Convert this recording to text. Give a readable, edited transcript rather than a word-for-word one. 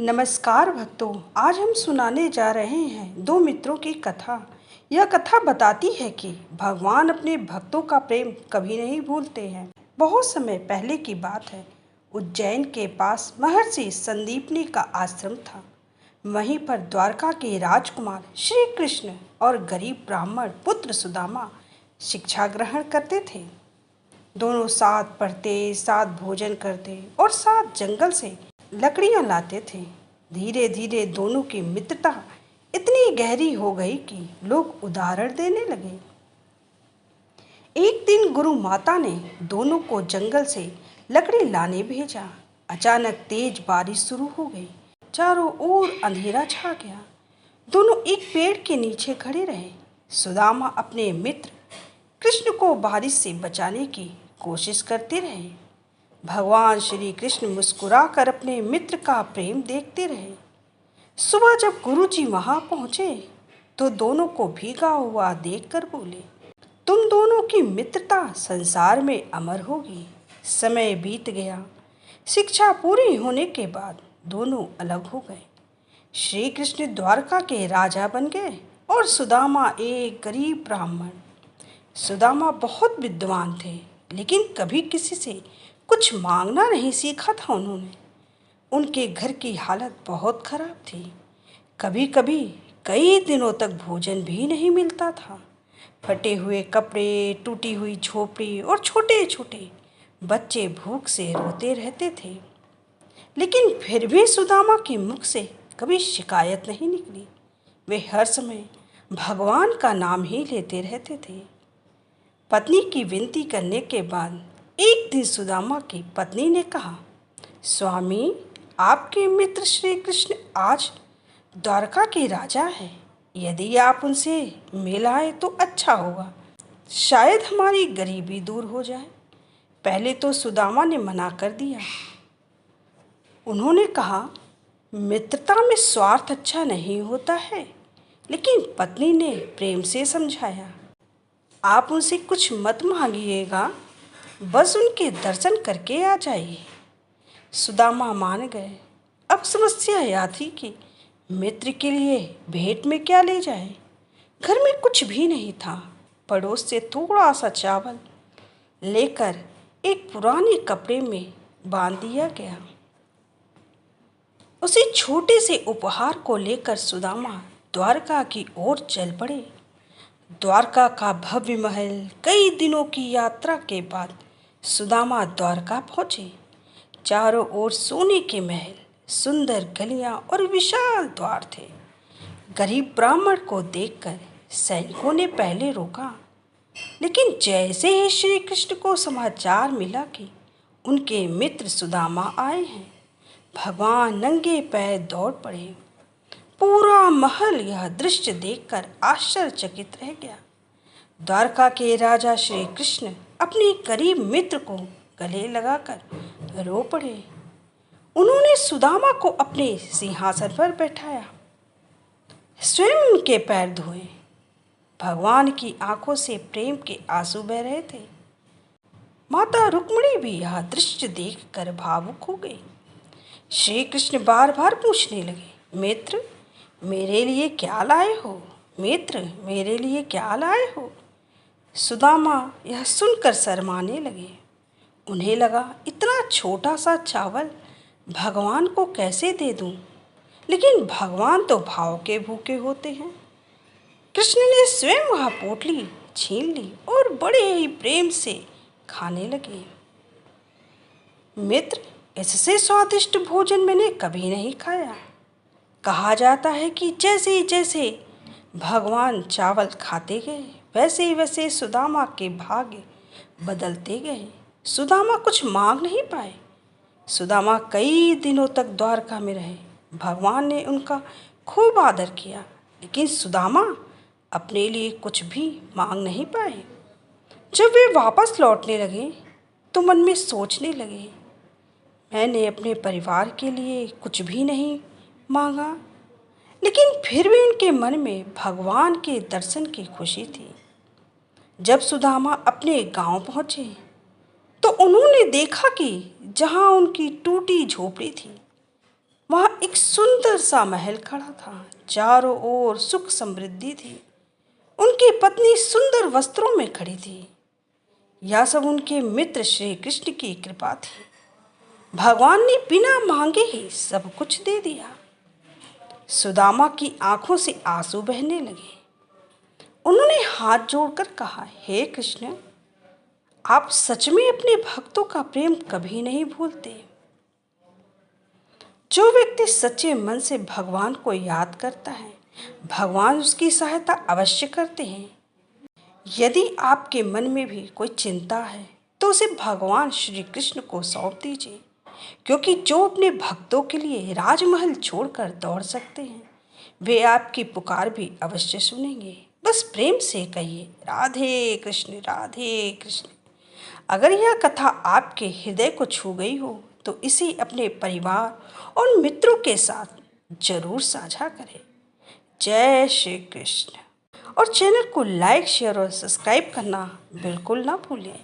नमस्कार भक्तों। आज हम सुनाने जा रहे हैं दो मित्रों की कथा। यह कथा बताती है कि भगवान अपने भक्तों का प्रेम कभी नहीं भूलते हैं। बहुत समय पहले की बात है। उज्जैन के पास महर्षि संदीपनी का आश्रम था। वहीं पर द्वारका के राजकुमार श्री कृष्ण और गरीब ब्राह्मण पुत्र सुदामा शिक्षा ग्रहण करते थे। दोनों साथ पढ़ते, साथ भोजन करते और साथ जंगल से लकड़ियां लाते थे। धीरे धीरे दोनों की मित्रता इतनी गहरी हो गई कि लोग उदाहरण देने लगे। एक दिन गुरु माता ने दोनों को जंगल से लकड़ी लाने भेजा। अचानक तेज बारिश शुरू हो गई। चारों ओर अंधेरा छा गया। दोनों एक पेड़ के नीचे खड़े रहे। सुदामा अपने मित्र कृष्ण को बारिश से बचाने की कोशिश करते रहे। भगवान श्री कृष्ण मुस्कुराकर अपने मित्र का प्रेम देखते रहे। सुबह जब गुरुजी वहां पहुंचे तो दोनों को भीगा हुआ देखकर बोले, तुम दोनों की मित्रता संसार में अमर होगी। समय बीत गया। शिक्षा पूरी होने के बाद दोनों अलग हो गए। श्री कृष्ण द्वारका के राजा बन गए और सुदामा एक गरीब ब्राह्मण। सुदामा बहुत विद्वान थे, लेकिन कभी किसी से कुछ मांगना नहीं सीखा था उन्होंने। उनके घर की हालत बहुत खराब थी। कभी कभी कई दिनों तक भोजन भी नहीं मिलता था। फटे हुए कपड़े, टूटी हुई झोपड़ी और छोटे छोटे बच्चे भूख से रोते रहते थे। लेकिन फिर भी सुदामा के मुख से कभी शिकायत नहीं निकली। वे हर समय भगवान का नाम ही लेते रहते थे। पत्नी की विनती करने के बाद एक दिन सुदामा की पत्नी ने कहा, स्वामी, आपके मित्र श्री कृष्ण आज द्वारका के राजा हैं। यदि आप उनसे मिल आए तो अच्छा होगा। शायद हमारी गरीबी दूर हो जाए। पहले तो सुदामा ने मना कर दिया। उन्होंने कहा, मित्रता में स्वार्थ अच्छा नहीं होता है। लेकिन पत्नी ने प्रेम से समझाया, आप उनसे कुछ मत मांगिएगा, बस उनके दर्शन करके आ जाइए। सुदामा मान गए। अब समस्या यह थी कि मित्र के लिए भेंट में क्या ले जाए। घर में कुछ भी नहीं था। पड़ोस से थोड़ा सा चावल लेकर एक पुराने कपड़े में बांध दिया गया। उसी छोटे से उपहार को लेकर सुदामा द्वारका की ओर चल पड़े। द्वारका का भव्य महल। कई दिनों की यात्रा के बाद सुदामा द्वारका पहुंचे। चारों ओर सोने के महल, सुंदर गलियां और विशाल द्वार थे। गरीब ब्राह्मण को देखकर सैनिकों ने पहले रोका, लेकिन जैसे ही श्री कृष्ण को समाचार मिला कि उनके मित्र सुदामा आए हैं, भगवान नंगे पैर दौड़ पड़े। पूरा महल यह दृश्य देखकर आश्चर्यचकित रह गया। द्वारका के राजा श्री कृष्ण अपने करीब मित्र को गले लगाकर रो पड़े। उन्होंने सुदामा को अपने सिंहासन पर बैठाया, स्वयं उनके पैर धोए। भगवान की आंखों से प्रेम के आंसू बह रहे थे। माता रुक्मिणी भी यह दृश्य देखकर भावुक हो गई। श्री कृष्ण बार बार पूछने लगे, मित्र, मेरे लिए क्या लाए हो? मित्र, मेरे लिए क्या लाए हो? सुदामा यह सुनकर शर्माने लगे। उन्हें लगा, इतना छोटा सा चावल भगवान को कैसे दे दूं? लेकिन भगवान तो भाव के भूखे होते हैं। कृष्ण ने स्वयं वह पोटली छीन ली और बड़े ही प्रेम से खाने लगे। मित्र, इससे स्वादिष्ट भोजन मैंने कभी नहीं खाया। कहा जाता है कि जैसे जैसे भगवान चावल खाते गए, वैसे वैसे सुदामा के भाग्य बदलते गए। सुदामा कुछ मांग नहीं पाए। सुदामा कई दिनों तक द्वारका में रहे। भगवान ने उनका खूब आदर किया, लेकिन सुदामा अपने लिए कुछ भी मांग नहीं पाए। जब वे वापस लौटने लगे तो मन में सोचने लगे, मैंने अपने परिवार के लिए कुछ भी नहीं मांगा। लेकिन फिर भी उनके मन में भगवान के दर्शन की खुशी थी। जब सुदामा अपने गांव पहुंचे तो उन्होंने देखा कि जहां उनकी टूटी झोपड़ी थी, वहाँ एक सुंदर सा महल खड़ा था। चारों ओर सुख समृद्धि थी। उनकी पत्नी सुंदर वस्त्रों में खड़ी थी। यह सब उनके मित्र श्री कृष्ण की कृपा थी। भगवान ने बिना मांगे ही सब कुछ दे दिया। सुदामा की आंखों से आंसू बहने लगे। उन्होंने हाथ जोड़कर कहा, हे कृष्ण, आप सच में अपने भक्तों का प्रेम कभी नहीं भूलते। जो व्यक्ति सच्चे मन से भगवान को याद करता है, भगवान उसकी सहायता अवश्य करते हैं। यदि आपके मन में भी कोई चिंता है तो उसे भगवान श्री कृष्ण को सौंप दीजिए, क्योंकि जो अपने भक्तों के लिए राजमहल छोड़कर दौड़ सकते हैं, वे आपकी पुकार भी अवश्य सुनेंगे। बस प्रेम से कहिए, राधे कृष्ण राधे कृष्ण। अगर यह कथा आपके हृदय को छू गई हो तो इसे अपने परिवार और मित्रों के साथ जरूर साझा करें। जय श्री कृष्ण। और चैनल को लाइक, शेयर और सब्सक्राइब करना बिल्कुल ना भूलें।